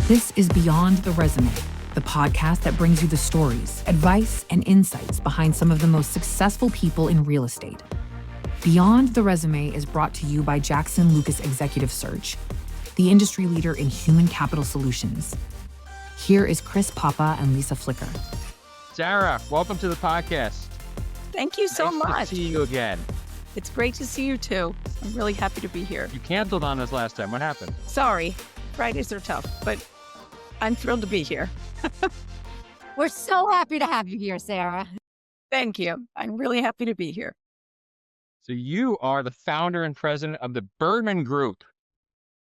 This is Beyond the Resume, the podcast that brings you the stories, advice, and insights behind some of the most successful people in real estate. Beyond the Resume is brought to you by Jackson Lucas Executive Search, the industry leader in human capital solutions. Here is Chris Papa and Lisa Flicker. Sarah, welcome to the podcast. Thank you so much. Nice to see you again. It's great to see you too. I'm really happy to be here. You canceled on us last time. What happened? Sorry, Fridays are tough, but I'm thrilled to be here. We're so happy to have you here, Sarah. Thank you. I'm really happy to be here. So you are the founder and president of the Berman Group,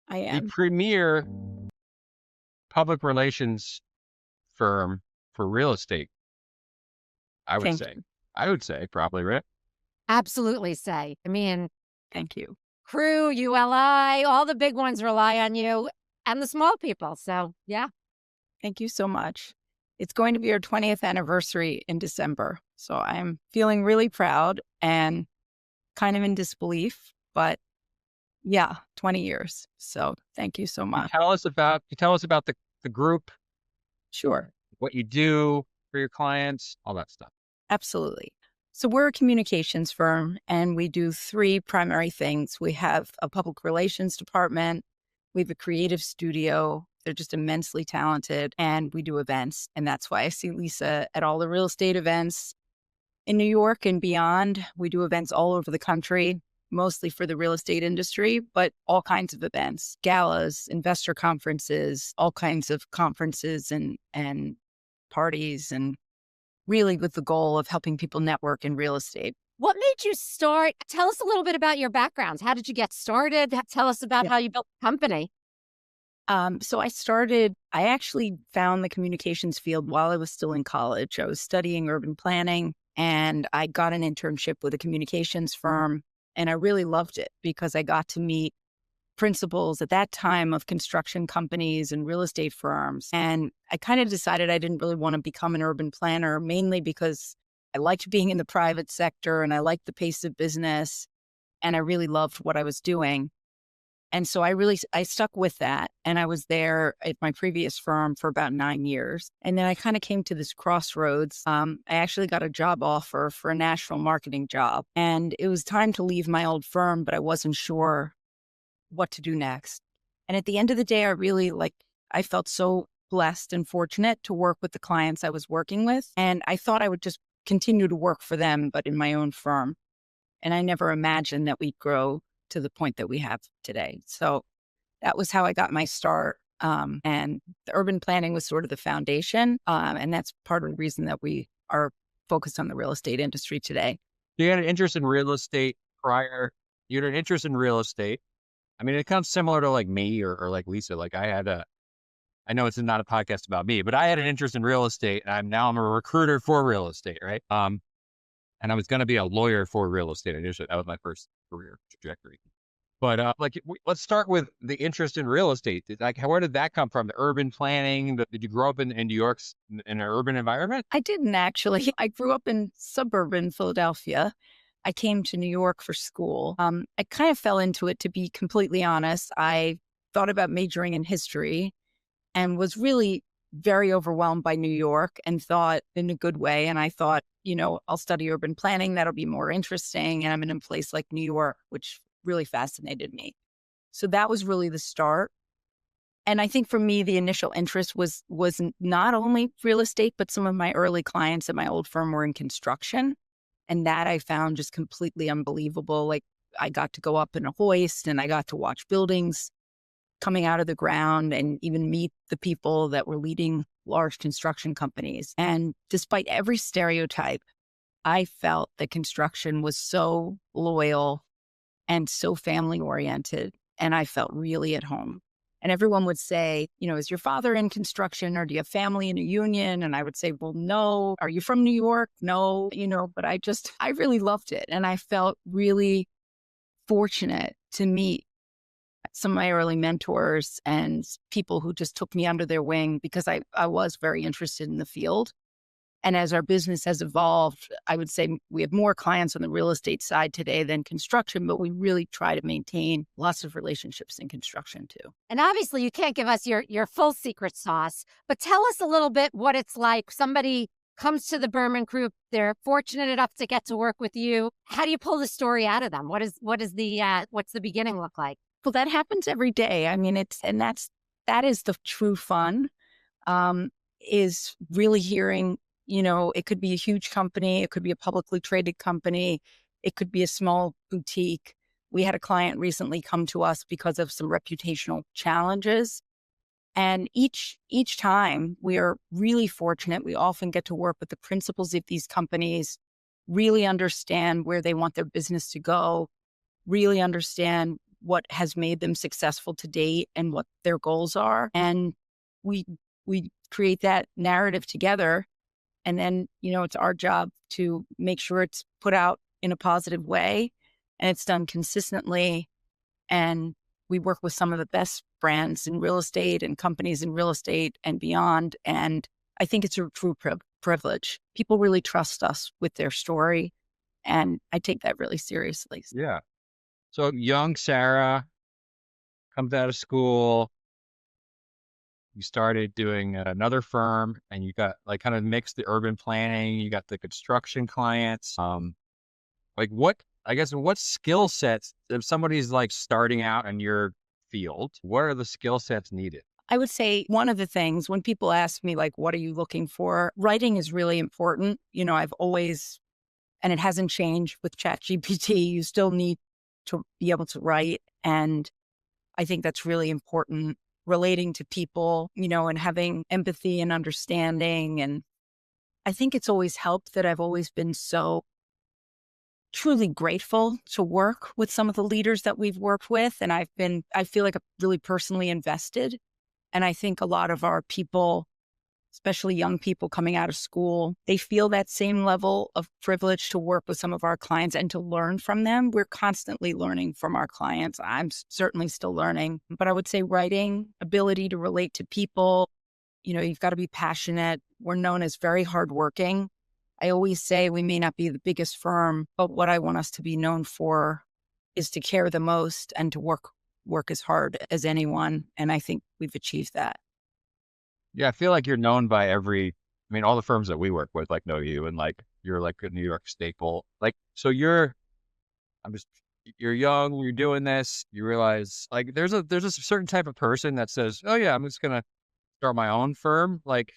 I the am. premier public relations firm for real estate. I would say probably, right? Absolutely say. I mean, Thank you. Crew, ULI, all the big ones rely on you and the small people. So, yeah. Thank you so much. It's going to be our 20th anniversary in December. So I'm feeling really proud and kind of in disbelief, but yeah, 20 years. So thank you so much. Tell us about the group, Sure. what you do for your clients, all that stuff. Absolutely. So we're a communications firm and we do three primary things. We have a public relations department, we have a creative studio. They're just immensely talented, and we do events. And that's why I see Lisa at all the real estate events in New York and beyond. We do events all over the country, mostly for the real estate industry, but all kinds of events, galas, investor conferences, all kinds of conferences and parties, and really with the goal of helping people network in real estate. What made you start? Tell us a little bit about your backgrounds. How did you get started? Tell us about how you built the company. So I actually found the communications field while I was still in college. I was studying urban planning and I got an internship with a communications firm, and I really loved it because I got to meet principals at that time of construction companies and real estate firms. And I kind of decided I didn't really want to become an urban planner, mainly because I liked being in the private sector and I liked the pace of business and I really loved what I was doing. And so I stuck with that. And I was there at my previous firm for about 9 years. And then I kind of came to this crossroads. I actually got a job offer for a national marketing job. And it was time to leave my old firm, but I wasn't sure what to do next. And at the end of the day, I felt so blessed and fortunate to work with the clients I was working with. And I thought I would just continue to work for them, but in my own firm. And I never imagined that we'd grow to the point that we have today. So that was how I got my start. And the urban planning was sort of the foundation. And that's part of the reason that we are focused on the real estate industry today. You had an interest in real estate prior. You had an interest in real estate. I mean, it comes similar to like me or like Lisa. Like I know it's not a podcast about me, but I had an interest in real estate, and I'm a recruiter for real estate, right? And I was going to be a lawyer for real estate initially. That was my first career trajectory. But let's start with the interest in real estate. Where did that come from? The urban planning? Did you grow up in New York's in an urban environment? I didn't actually. I grew up in suburban Philadelphia. I came to New York for school. I kind of fell into it, to be completely honest. I thought about majoring in history and was really very overwhelmed by New York and thought in a good way. And I thought, I'll study urban planning. That'll be more interesting. And I'm in a place like New York, which really fascinated me. So that was really the start. And I think for me, the initial interest was not only real estate, but some of my early clients at my old firm were in construction. And that I found just completely unbelievable. Like I got to go up in a hoist and I got to watch buildings coming out of the ground and even meet the people that were leading large construction companies. And despite every stereotype, I felt that construction was so loyal and so family oriented. And I felt really at home. And everyone would say, is your father in construction or do you have family in a union? And I would say, well, no. Are you from New York? No, but I really loved it. And I felt really fortunate to meet some of my early mentors and people who just took me under their wing because I was very interested in the field. And as our business has evolved, I would say we have more clients on the real estate side today than construction, but we really try to maintain lots of relationships in construction too. And obviously, you can't give us your full secret sauce, but tell us a little bit what it's like. Somebody comes to the Berman Group, they're fortunate enough to get to work with you. How do you pull the story out of them? What's the beginning look like? Well, that happens every day. I mean, that is the true fun, is really hearing, it could be a huge company, it could be a publicly traded company, it could be a small boutique. We had a client recently come to us because of some reputational challenges. And each time we are really fortunate. We often get to work with the principals of these companies, really understand where they want their business to go, really understand what has made them successful to date and what their goals are. And we create that narrative together. And then, it's our job to make sure it's put out in a positive way and it's done consistently. And we work with some of the best brands in real estate and companies in real estate and beyond. And I think it's a true privilege. People really trust us with their story. And I take that really seriously. Yeah. So young Sarah comes out of school. You started doing another firm and you got like kind of mixed the urban planning. You got the construction clients. What skill sets, if somebody's like starting out in your field, what are the skill sets needed? I would say one of the things when people ask me, like, what are you looking for? Writing is really important. I've always, and it hasn't changed with ChatGPT, you still need to be able to write. And I think that's really important, relating to people, and having empathy and understanding. And I think it's always helped that I've always been so truly grateful to work with some of the leaders that we've worked with. And I feel like I'm really personally invested. And I think a lot of our people, especially young people coming out of school, they feel that same level of privilege to work with some of our clients and to learn from them. We're constantly learning from our clients. I'm certainly still learning, but I would say writing, ability to relate to people, you've got to be passionate. We're known as very hardworking. I always say we may not be the biggest firm, but what I want us to be known for is to care the most and to work as hard as anyone. And I think we've achieved that. Yeah, I feel like you're known by all the firms that we work with like know you and like you're like a New York staple. Like, so you're young, you're doing this, you realize like there's a certain type of person that says, oh yeah, I'm just going to start my own firm. Like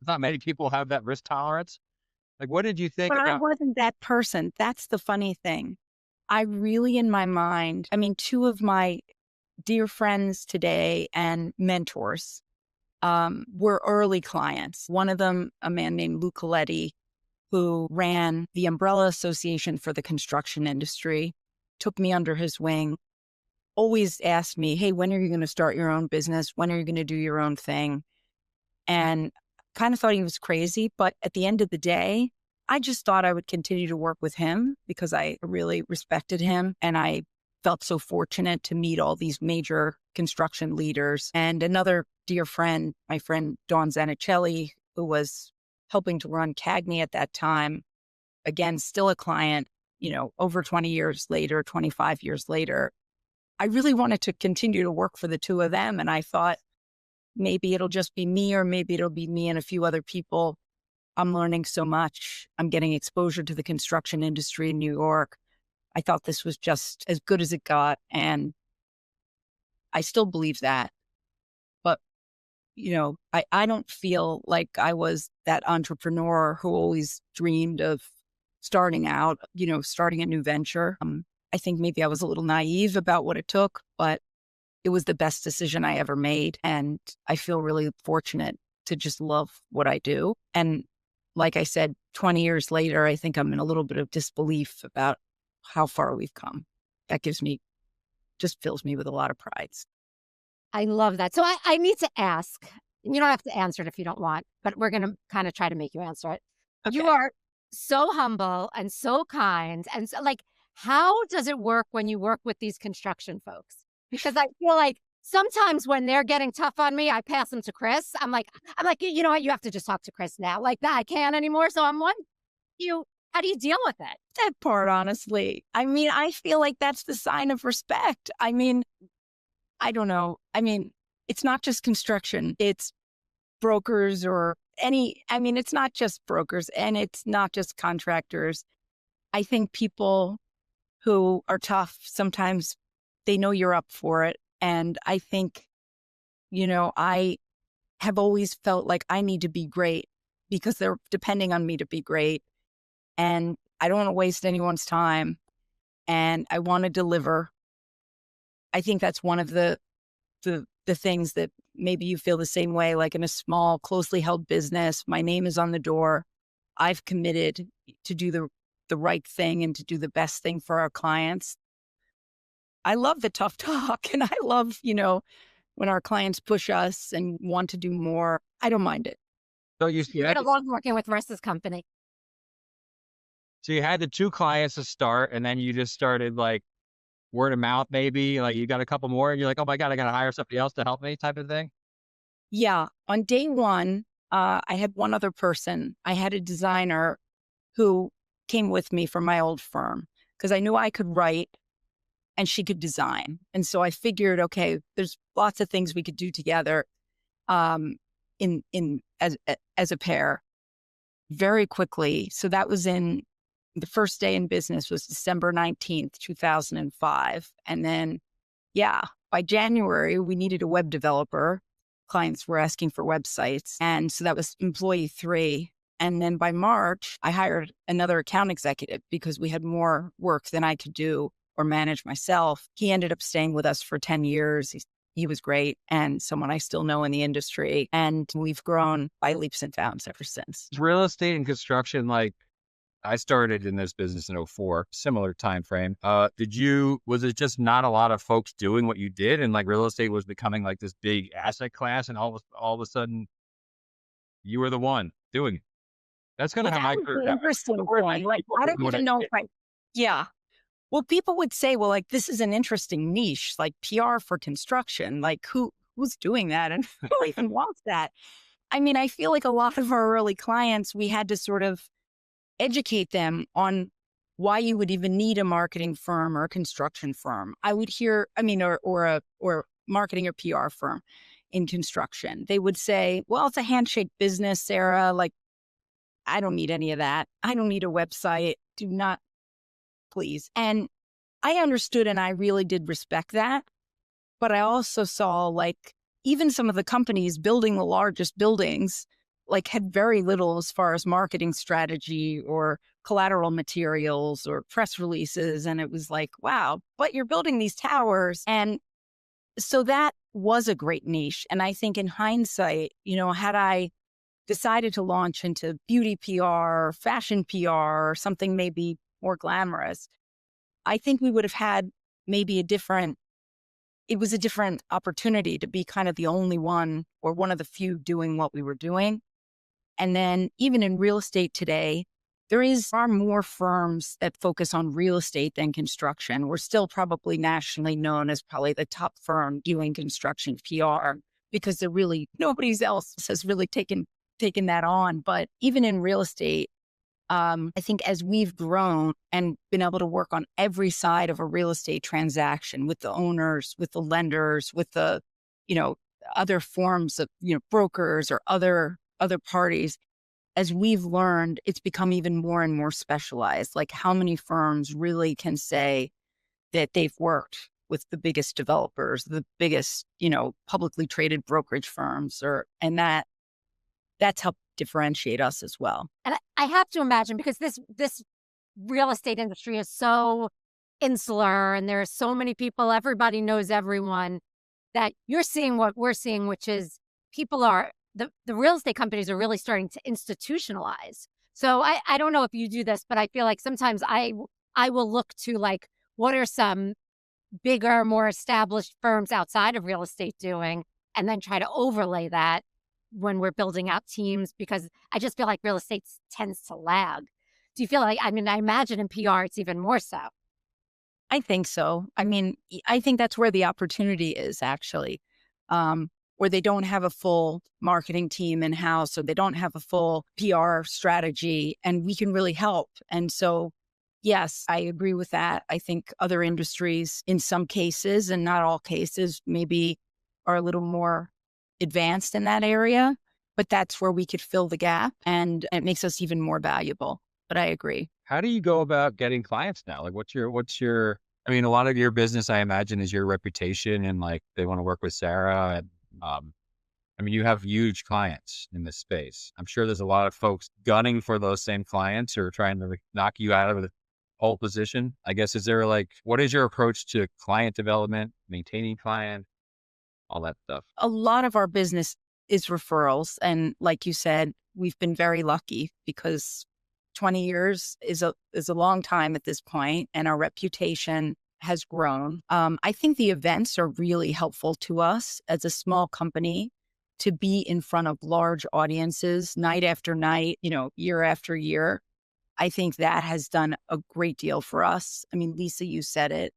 not many people have that risk tolerance. Like, what did you think But about? I wasn't that person. That's the funny thing. I really, in my mind, two of my dear friends today and mentors, were early clients. One of them, a man named Lou Coletti, who ran the Umbrella Association for the construction industry, took me under his wing, always asked me, hey, when are you going to start your own business? When are you going to do your own thing? And kind of thought he was crazy. But at the end of the day, I just thought I would continue to work with him because I really respected him. And I felt so fortunate to meet all these major construction leaders. And another dear friend, my friend Dawn Zanichelli, who was helping to run Cagney at that time, again, still a client, over 20 years later, 25 years later. I really wanted to continue to work for the two of them. And I thought maybe it'll just be me, or maybe it'll be me and a few other people. I'm learning so much. I'm getting exposure to the construction industry in New York. I thought this was just as good as it got. And I still believe that. But, I don't feel like I was that entrepreneur who always dreamed of starting out, starting a new venture. I think maybe I was a little naive about what it took, but it was the best decision I ever made. And I feel really fortunate to just love what I do. And like I said, 20 years later, I think I'm in a little bit of disbelief about how far we've come. That just fills me with a lot of pride. I love that. So I need to ask, you don't have to answer it if you don't want, but we're going to kind of try to make you answer it. Okay. You are so humble and so kind. And so, like, how does it work when you work with these construction folks? Because I feel like sometimes when they're getting tough on me, I pass them to Chris. I'm like, you know what? You have to just talk to Chris now. Like that, I can't anymore. So I'm wondering, how do you deal with it? That part, honestly. I mean, I feel like that's the sign of respect. I mean, I don't know. I mean, it's not just construction. It's brokers it's not just brokers and it's not just contractors. I think people who are tough, sometimes they know you're up for it. And I think, I have always felt like I need to be great because they're depending on me to be great. And I don't want to waste anyone's time. And I want to deliver. I think that's one of the things that maybe you feel the same way, like in a small, closely held business, my name is on the door. I've committed to do the right thing and to do the best thing for our clients. I love the tough talk and I love, when our clients push us and want to do more. I don't mind it. So you I love working with Russ's company. So you had the 2 clients to start, and then you just started like word of mouth, maybe like you got a couple more and you're like, oh my God, I got to hire somebody else to help me type of thing. Yeah. On day one, I had one other person. I had a designer who came with me from my old firm because I knew I could write and she could design. And so I figured, okay, there's lots of things we could do together as a pair very quickly. So that was the first day in business was December 19th, 2005. And then, by January, we needed a web developer. Clients were asking for websites. And so that was employee 3. And then by March, I hired another account executive because we had more work than I could do or manage myself. He ended up staying with us for 10 years. He was great and someone I still know in the industry. And we've grown by leaps and bounds ever since. Real estate and construction, like I started in this business in 2004, similar time frame. Was it just not a lot of folks doing what you did? And like real estate was becoming like this big asset class and all of a sudden you were the one doing it. That's kind of how I grew. Interesting point. Like, I don't even know yeah. Well, people would say, well, like, this is an interesting niche, like PR for construction. Like, who's doing that? And who even wants that? I mean, I feel like a lot of our early clients, we had to sort of educate them on why you would even need a marketing firm or a construction firm. I would hear, or marketing or PR firm in construction. They would say, well, it's a handshake business, Sarah. Like, I don't need any of that. I don't need a website. Do not, please. And I understood and I really did respect that. But I also saw like even some of the companies building the largest buildings like had very little as far as marketing strategy or collateral materials or press releases. And it was like, wow, but you're building these towers. And so that was a great niche. And I think in hindsight, had I decided to launch into beauty PR, fashion PR, something maybe more glamorous, I think we would have had maybe a different opportunity to be kind of the only one or one of the few doing what we were doing. And then even in real estate today, there is far more firms that focus on real estate than construction. We're still probably nationally known as probably the top firm doing construction PR because nobody else has really taken that on. But even in real estate, I think as we've grown and been able to work on every side of a real estate transaction with the owners, with the lenders, with the, other forms of, brokers or other parties, as we've learned, it's become even more and more specialized. Like how many firms really can say that they've worked with the biggest developers, the biggest, publicly traded brokerage firms, and that's helped differentiate us as well. And I have to imagine because this real estate industry is so insular and there are so many people, everybody knows everyone, that you're seeing what we're seeing, which is the real estate companies are really starting to institutionalize. So I don't know if you do this, but I feel like sometimes I will look to like, what are some bigger, more established firms outside of real estate doing, and then try to overlay that when we're building out teams, because I just feel like real estate tends to lag. Do you feel like, I imagine in PR, it's even more so. I think so. I mean, I think that's where the opportunity is actually, where they don't have a full marketing team in house, or they don't have a full PR strategy, and we can really help. And so, yes, I agree with that. I think other industries, in some cases, and not all cases, maybe are a little more advanced in that area, but that's where we could fill the gap, and it makes us even more valuable. But I agree. How do you go about getting clients now? Like, I mean, a lot of your business, I imagine, is your reputation and like they want to work with Sarah. And, I mean, you have huge clients in this space. I'm sure there's a lot of folks gunning for those same clients or trying to like, knock you out of the pole position. I guess, what is your approach to client development, maintaining client, all that stuff? A lot of our business is referrals. And like you said, we've been very lucky because 20 years is a long time at this point, and our reputation has grown. I think the events are really helpful to us as a small company to be in front of large audiences night after night, year after year. I think that has done a great deal for us. I mean, Lisa, you said it.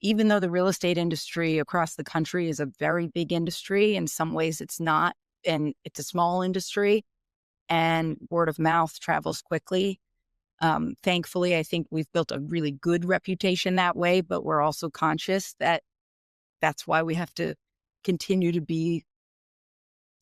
Even though the real estate industry across the country is a very big industry, in some ways it's not, and it's a small industry, and word of mouth travels quickly. Thankfully, I think we've built a really good reputation that way, but we're also conscious that that's why we have to continue to be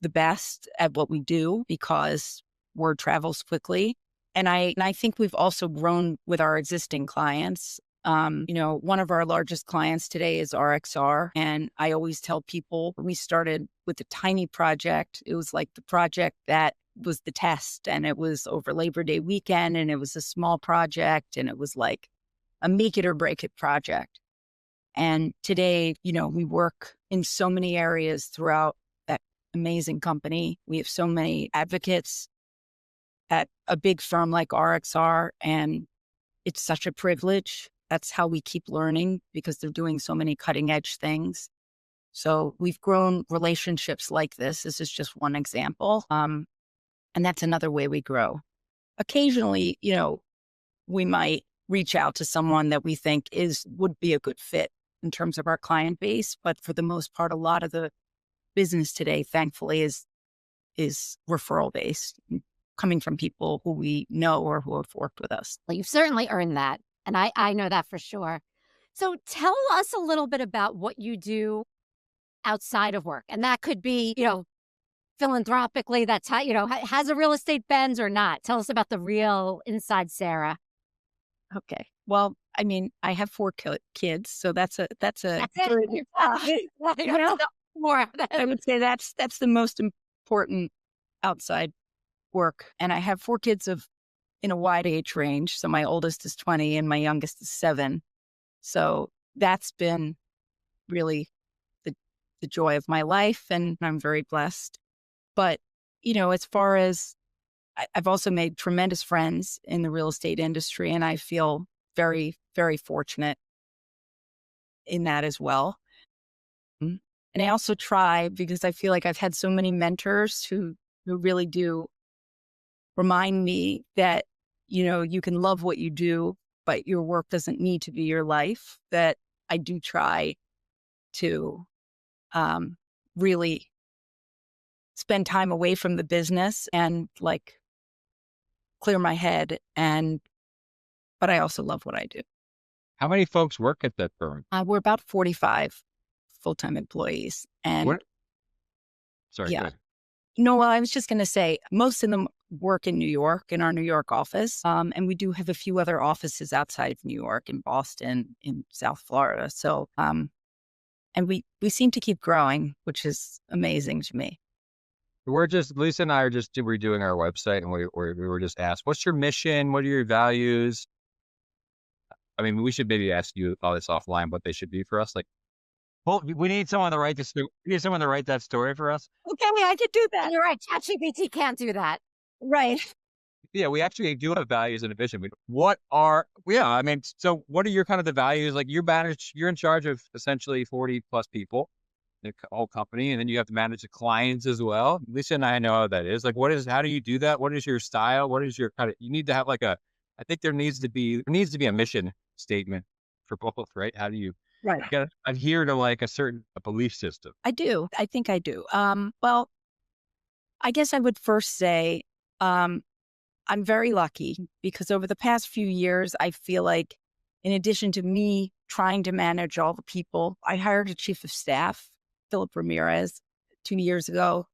the best at what we do, because word travels quickly. And I think we've also grown with our existing clients. One of our largest clients today is RXR. And I always tell people we started with a tiny project. It was like the project that was the test, and it was over Labor Day weekend, and it was a small project, and it was like a make it or break it project. And today, we work in so many areas throughout that amazing company. We have so many advocates at a big firm like RXR, and it's such a privilege. That's how we keep learning, because they're doing so many cutting edge things. So we've grown relationships like this. This is just one example. And that's another way we grow. Occasionally, we might reach out to someone that we think would be a good fit in terms of our client base. But for the most part, a lot of the business today, thankfully, is referral based, coming from people who we know or who have worked with us. Well, you've certainly earned that. And I know that for sure. So tell us a little bit about what you do outside of work. And that could be, philanthropically, that's how, has a real estate bends or not. Tell us about the real inside Sarah. Okay. Well, I mean, I have 4 kids, so that's it. More. I would say that's the most important outside work. And I have 4 kids in a wide age range. So my oldest is 20 and my youngest is 7. So that's been really the joy of my life, and I'm very blessed. But, as far as I've also made tremendous friends in the real estate industry, and I feel very, very fortunate in that as well. And I also try, because I feel like I've had so many mentors who really do remind me that, you can love what you do, but your work doesn't need to be your life, that I do try to really spend time away from the business and like clear my head. But I also love what I do. How many folks work at that firm? We're about 45 full-time employees. And Sorry. yeah. No, well, I was just going to say, most of them work in New York, in our New York office. And we do have a few other offices outside of New York, in Boston, in South Florida. So, and we seem to keep growing, which is amazing to me. Lisa and I are just redoing our website, and we were just asked, what's your mission? What are your values? I mean, we should maybe ask you all this offline, what they should be for us. Like, well, we need someone to write this. We need someone to write that story for us. Okay, I could do that. You're right. ChatGPT can't do that. Right. Yeah, we actually do have values and a vision. So what are your kind of the values? Like you're in charge of essentially 40 plus people, the whole company, and then you have to manage the clients as well. Lisa and I know how that is. Like, how do you do that? What is your style? What is your you need to have I think there needs to be a mission statement for both, right? How do you Right. gotta adhere to like a certain belief system? I do. I think I do. Well, I guess I would first say, um, I'm very lucky because over the past few years, I feel like in addition to me trying to manage all the people, I hired a chief of staff, Philip Ramirez, 2 years ago.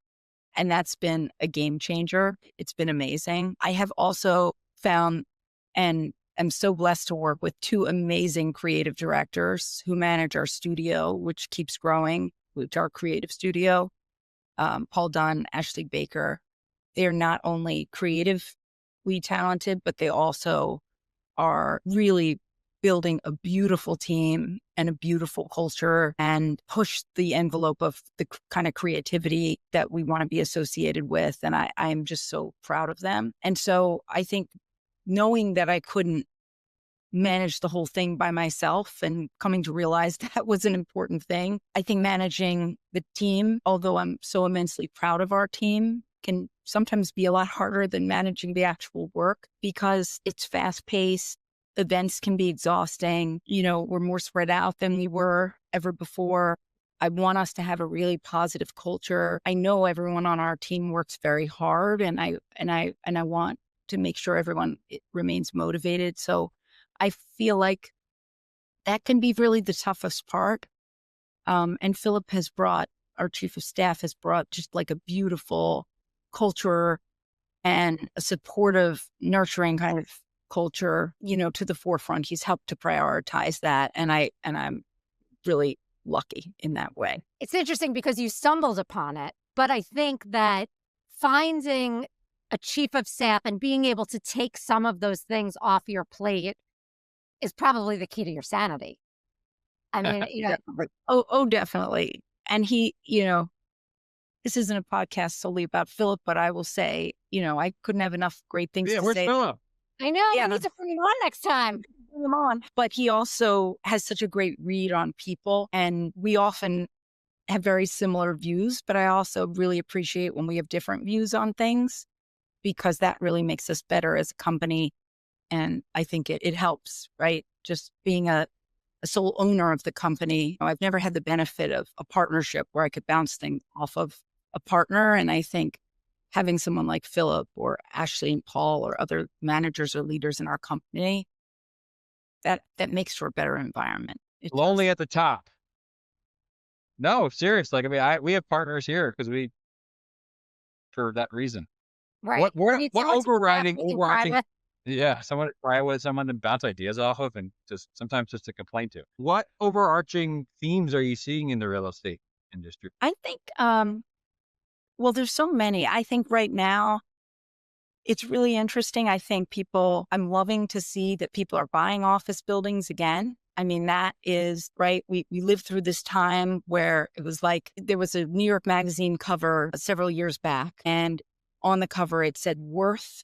And that's been a game changer. It's been amazing. I have also found and am so blessed to work with two amazing creative directors who manage our studio, which keeps growing, which our creative studio, Paul Dunn, Ashley Baker. They are not only creatively talented, but they also are really building a beautiful team and a beautiful culture and push the envelope of the kind of creativity that we want to be associated with. And I am just so proud of them. And so I think knowing that I couldn't manage the whole thing by myself and coming to realize that was an important thing. I think managing the team, although I'm so immensely proud of our team, can sometimes be a lot harder than managing the actual work because it's fast paced. Events can be exhausting. We're more spread out than we were ever before. I want us to have a really positive culture. I know everyone on our team works very hard and I want to make sure everyone remains motivated. So I feel like that can be really the toughest part. And Philip our chief of staff has brought just like a beautiful culture and a supportive, nurturing kind of culture, to the forefront. He's helped to prioritize that. And I'm really lucky in that way. It's interesting because you stumbled upon it, but I think that finding a chief of staff and being able to take some of those things off your plate is probably the key to your sanity. I mean, Definitely. Oh, definitely. And he, this isn't a podcast solely about Philip, but I will say, I couldn't have enough great things to Where's say. Philip? I know. Yeah, You need to bring him on next time. Bring him on. But he also has such a great read on people. And we often have very similar views, but I also really appreciate when we have different views on things because that really makes us better as a company. And I think it helps, right? Just being a sole owner of the company. I've never had the benefit of a partnership where I could bounce things off of a partner. And I think having someone like Philip or Ashley and Paul or other managers or leaders in our company, that makes for a better environment. Lonely at the top. No, serious. Like, I mean, we have partners here because for that reason. Right. What overriding, private. yeah, someone to cry with, someone to bounce ideas off of, and sometimes just to complain to. What overarching themes are you seeing in the real estate industry? I think, well, there's so many. I think right now it's really interesting. I think I'm loving to see that people are buying office buildings again. I mean, that is right. We lived through this time where it was like there was a New York Magazine cover several years back, and on the cover it said worthless,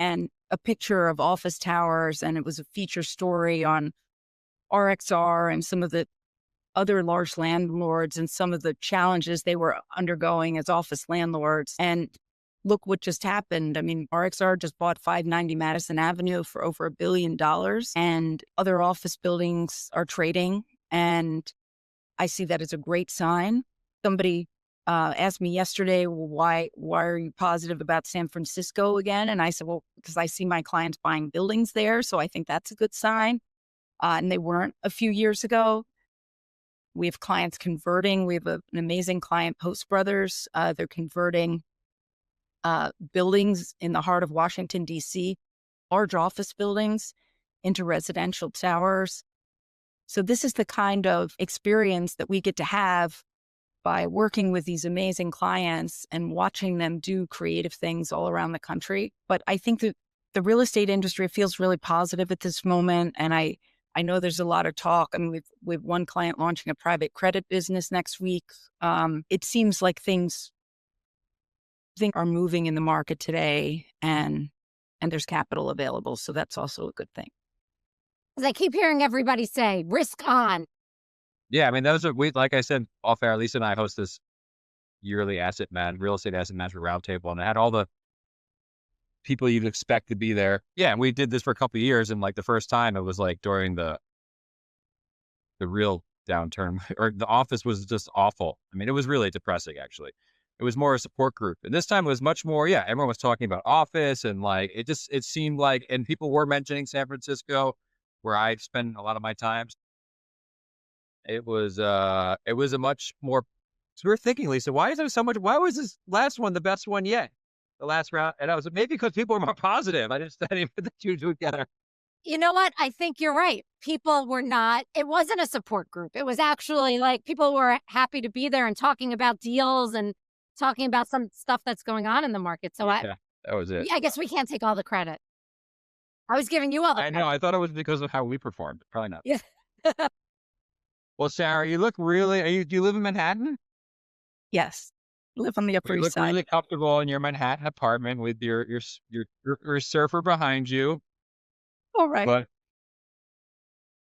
and a picture of office towers. And it was a feature story on RXR and some of the other large landlords and some of the challenges they were undergoing as office landlords. And look what just happened. I mean, RXR just bought 590 Madison Avenue for over $1 billion, and other office buildings are trading. And I see that as a great sign. Somebody asked me yesterday, well, why are you positive about San Francisco again? And I said, well, because I see my clients buying buildings there. So I think that's a good sign. And they weren't a few years ago. We have clients converting. We have an amazing client, Post Brothers. They're converting buildings in the heart of Washington, D.C., large office buildings into residential towers. So this is the kind of experience that we get to have by working with these amazing clients and watching them do creative things all around the country. But I think that the real estate industry feels really positive at this moment. And I know there's a lot of talk. I mean, we've one client launching a private credit business next week. It seems like things are moving in the market today, and there's capital available. So that's also a good thing. As I keep hearing everybody say, risk on. Yeah, I mean, like I said, off air, Lisa and I host this yearly real estate asset management roundtable, and it had all the people you'd expect to be there. Yeah, and we did this for a couple of years, and like the first time, it was like during the real downturn, or the office was just awful. I mean, it was really depressing, actually. It was more a support group, and this time it was much more. Yeah, everyone was talking about office, and like it seemed like, and people were mentioning San Francisco, where I spend a lot of my time. It was a much more. So we were thinking, Lisa, why is there so much? Why was this last one the best one yet? The last round, and I was maybe because people were more positive. I didn't put the two together. You know what? I think you're right. People were not, it wasn't a support group. It was actually like people were happy to be there and talking about deals and talking about some stuff that's going on in the market. So Yeah, that was it. I guess we can't take all the credit. I was giving you all the I credit. know. I thought it was because of how we performed. Probably not. Yeah. Well, Sarah, you look really. Do you live in Manhattan? Yes. Live on the Upper You East look Side. really comfortable in your Manhattan apartment with your surfer behind you. All right. But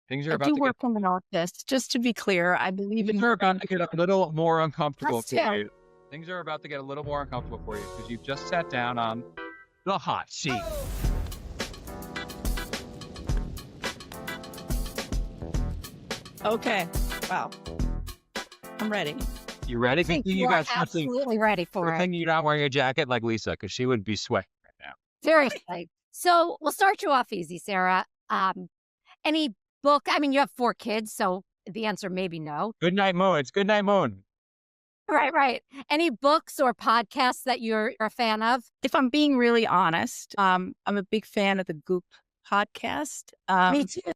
things are I about do to work from an office. Just to be clear, I believe in things are about to get a little more uncomfortable Us for too. you. Things are about to get a little more uncomfortable for you because you've just sat down on the hot seat. Okay. Wow. I'm ready. You ready? I think Good thing you are got something. absolutely ready for Good it. thing you're not wearing a jacket like Lisa, because she would be sweating right now. Seriously. So we'll start you off easy, Sarah. Any book? I mean, you have 4 kids, so the answer may be no. Good night, Moon. It's good night, Moon. Right. Any books or podcasts that you're a fan of? If I'm being really honest, I'm a big fan of the Goop podcast. Me too.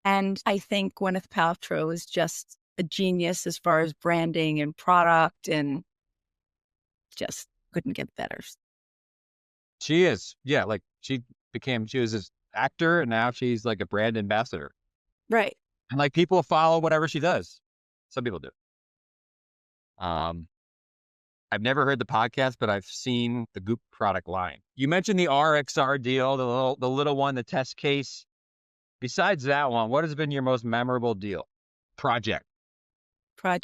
And I think Gwyneth Paltrow is just a genius as far as branding and product, and just couldn't get better. She is. Yeah, like she was this actor, and now she's like a brand ambassador. Right. And like people follow whatever she does. Some people do. I've never heard the podcast, but I've seen the Goop product line. You mentioned the RXR deal, the little one, the test case. Besides that one, what has been your most memorable deal? Project. I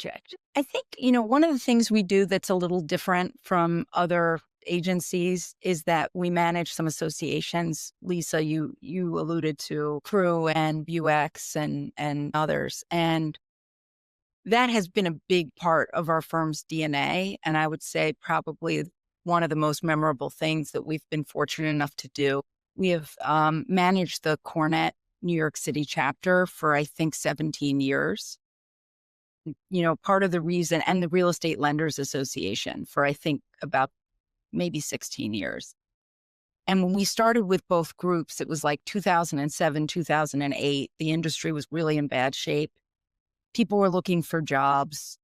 think, one of the things we do that's a little different from other agencies is that we manage some associations. Lisa, you alluded to Crew and UX and others. And that has been a big part of our firm's DNA. And I would say probably one of the most memorable things that we've been fortunate enough to do. We have managed the Cornet New York City chapter for, I think, 17 years. Part of the reason, and the Real Estate Lenders Association for, I think, about maybe 16 years. And when we started with both groups, it was like 2007, 2008. The industry was really in bad shape. People were looking for jobs.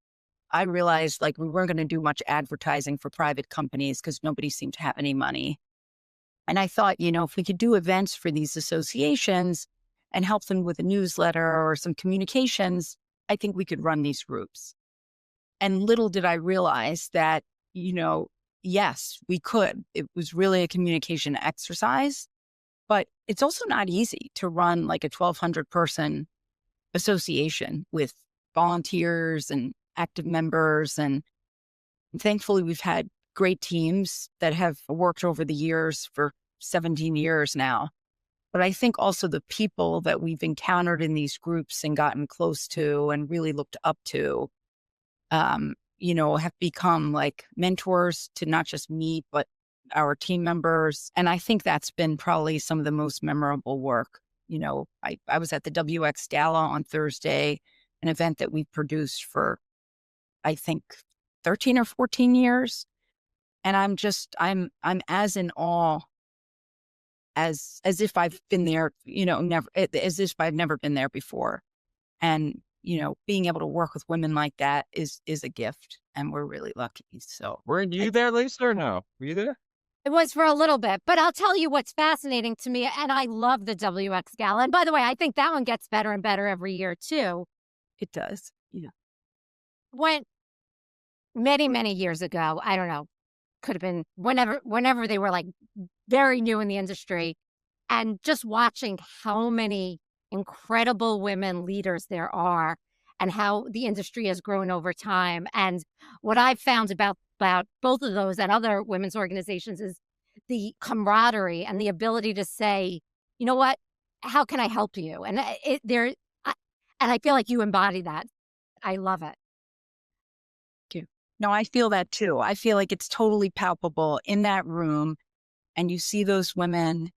I realized like we weren't going to do much advertising for private companies because nobody seemed to have any money. And I thought, if we could do events for these associations and help them with a newsletter or some communications, I think we could run these groups. And little did I realize that, yes, we could. It was really a communication exercise, but it's also not easy to run like a 1,200 person association with volunteers and active members. And thankfully, we've had great teams that have worked over the years for 17 years now. But I think also the people that we've encountered in these groups and gotten close to and really looked up to, have become like mentors to not just me, but our team members. And I think that's been probably some of the most memorable work. I was at the WX Gala on Thursday, an event that we've produced for, I think, 13 or 14 years. And I'm as in awe as if I've been there, as if I've never been there before. And, being able to work with women like that is a gift, and we're really lucky. So Weren't you there, Lisa, or no? Were you there? It was for a little bit, but I'll tell you what's fascinating to me, and I love the WX Gala. And by the way, I think that one gets better and better every year too. it does. Yeah. When many, many years ago, I don't know, could have been whenever they were like very new in the industry, and just watching how many incredible women leaders there are and how the industry has grown over time. And what I've found about both of those and other women's organizations is the camaraderie and the ability to say, you know what, how can I help you? And and I feel like you embody that. I love it. Thank you. No, I feel that too. I feel like it's totally palpable in that room, and you see those women.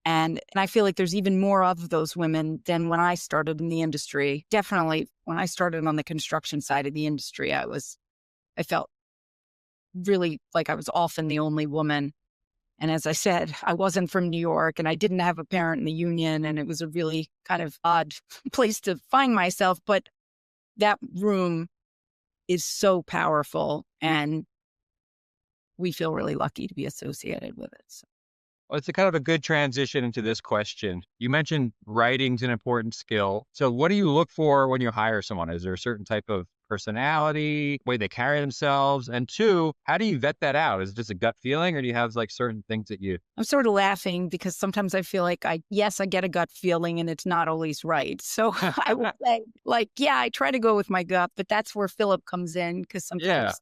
And I feel like there's even more of those women than when I started in the industry. Definitely when I started on the construction side of the industry, I felt really like I was often the only woman. And as I said, I wasn't from New York and I didn't have a parent in the union. And it was a really kind of odd place to find myself. But that room is so powerful and we feel really lucky to be associated with it. So. Well, it's a kind of a good transition into this question. You mentioned writing's an important skill. So what do you look for when you hire someone? Is there a certain type of personality, way they carry themselves? And two, how do you vet that out? Is it just a gut feeling or do you have like certain things that you... I'm sort of laughing because sometimes I feel like I get a gut feeling and it's not always right. So I would say like, yeah, I try to go with my gut, but that's where Philip comes in because sometimes,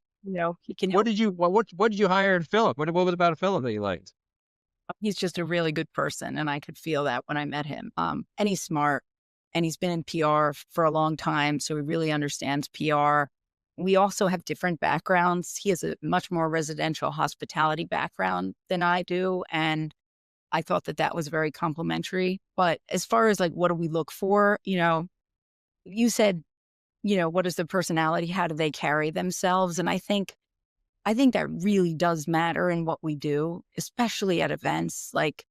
he can help. What did you hire in Philip? What was about Philip that you liked? He's just a really good person. And I could feel that when I met him. And he's smart and he's been in PR for a long time. So he really understands PR. We also have different backgrounds. He has a much more residential hospitality background than I do. And I thought that was very complimentary. But as far as like, what do we look for? You said, what is the personality? How do they carry themselves? And I think that really does matter in what we do, especially at events. Like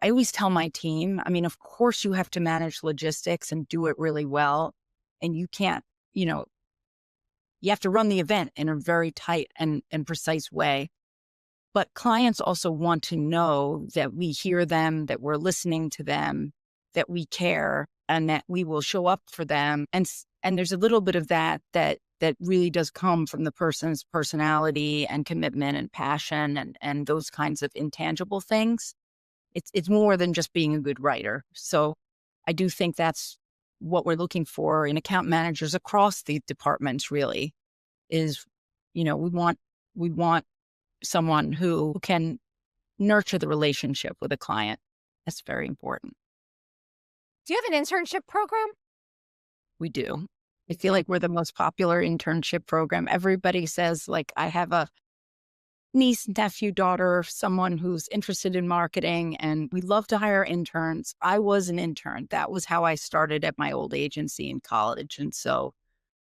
I always tell my team, I mean, of course you have to manage logistics and do it really well. And you can't, you have to run the event in a very tight and precise way. But clients also want to know that we hear them, that we're listening to them, that we care, and that we will show up for them. And there's a little bit of that really does come from the person's personality and commitment and passion and those kinds of intangible things. It's more than just being a good writer. So I do think that's what we're looking for in account managers across the departments really is, we want someone who can nurture the relationship with a client. That's very important. Do you have an internship program? We do. I feel like we're the most popular internship program. Everybody says, like, I have a niece, nephew, daughter, someone who's interested in marketing, and we love to hire interns. I was an intern. That was how I started at my old agency in college. And so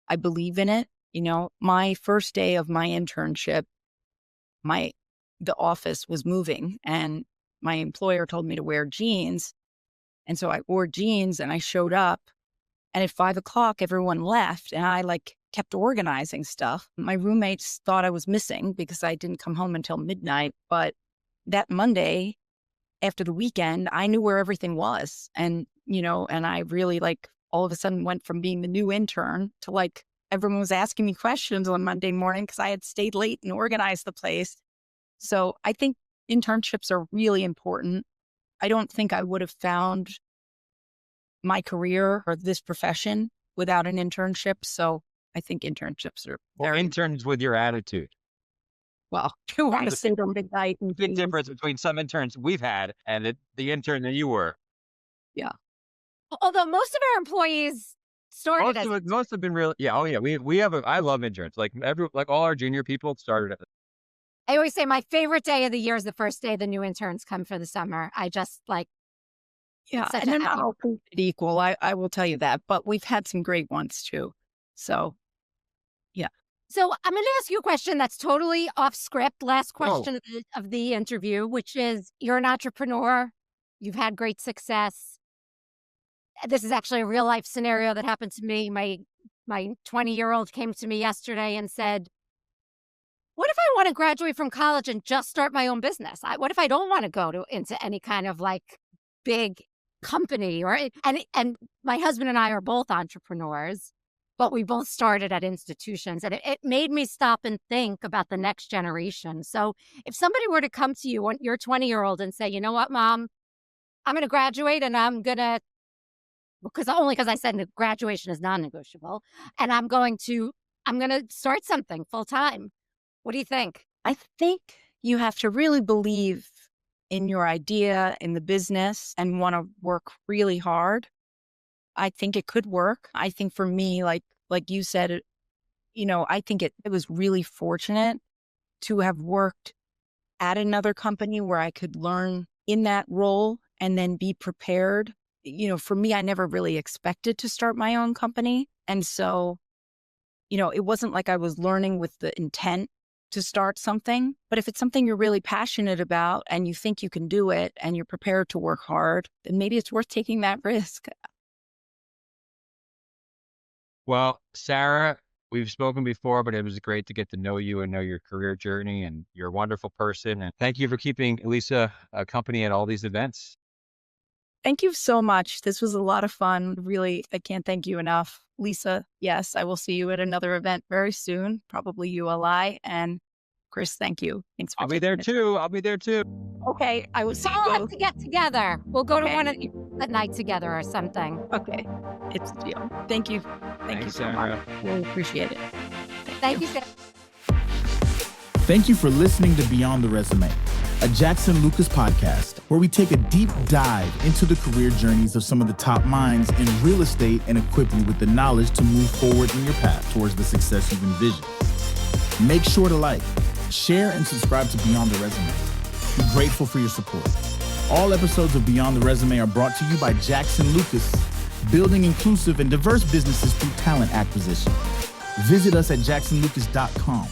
I believe in it. My first day of my internship, the office was moving and my employer told me to wear jeans. And so I wore jeans and I showed up. And at 5:00, everyone left and I kept organizing stuff. My roommates thought I was missing because I didn't come home until midnight. But that Monday after the weekend, I knew where everything was. And, and I really all of a sudden went from being the new intern to everyone was asking me questions on Monday morning because I had stayed late and organized the place. So I think internships are really important. I don't think I would have found my career or this profession without an internship. So I think internships are interns with your attitude. Well, you want to stay till midnight. And big difference between some interns we've had and the intern that you were. Yeah. Although most of our employees started most have been real. Yeah. Oh yeah. We have I love interns. All our junior people started at I always say my favorite day of the year is the first day the new interns come for the summer. I just yeah, and they're not all created equal. I will tell you that, but we've had some great ones too. So, yeah. So I'm going to ask you a question that's totally off script. Last question of the interview, which is you're an entrepreneur. You've had great success. This is actually a real life scenario that happened to me. My 20-year-old came to me yesterday and said, what if I want to graduate from college and just start my own business? What if I don't want to go into any kind of big company and my husband and I are both entrepreneurs, but we both started at institutions, and it made me stop and think about the next generation. So if somebody were to come to you, your 20-year-old, and say, you know what, Mom, I'm going to graduate and I'm going to, because I said graduation is non-negotiable, and I'm going to start something full time. What do you think? I think you have to really believe in your idea, in the business, and want to work really hard, I think it could work. I think for me, like you said, I think it was really fortunate to have worked at another company where I could learn in that role and then be prepared. For me, I never really expected to start my own company. And so, it wasn't like I was learning with the intent to start something. But if it's something you're really passionate about and you think you can do it and you're prepared to work hard, then maybe it's worth taking that risk. Well, Sarah, we've spoken before, but it was great to get to know you and know your career journey, and you're a wonderful person. And thank you for keeping Lisa a company at all these events. Thank you so much. This was a lot of fun. Really, I can't thank you enough. Lisa, yes, I will see you at another event very soon, probably ULI. And Chris, thank you. Thanks for I'll be there too. I'll be there too. Okay, I will see We'll you have both. to get together. We'll go to Okay. one at night together or something. Okay, it's a deal. Thank you. Thank you Thanks, so much. Sarah. Really appreciate it. Thank you, Sarah. Thank you for listening to Beyond the Resume, a Jackson Lucas podcast where we take a deep dive into the career journeys of some of the top minds in real estate and equip you with the knowledge to move forward in your path towards the success you've envisioned. Make sure to like, share, and subscribe to Beyond the Resume. We're grateful for your support. All episodes of Beyond the Resume are brought to you by Jackson Lucas, building inclusive and diverse businesses through talent acquisition. Visit us at jacksonlucas.com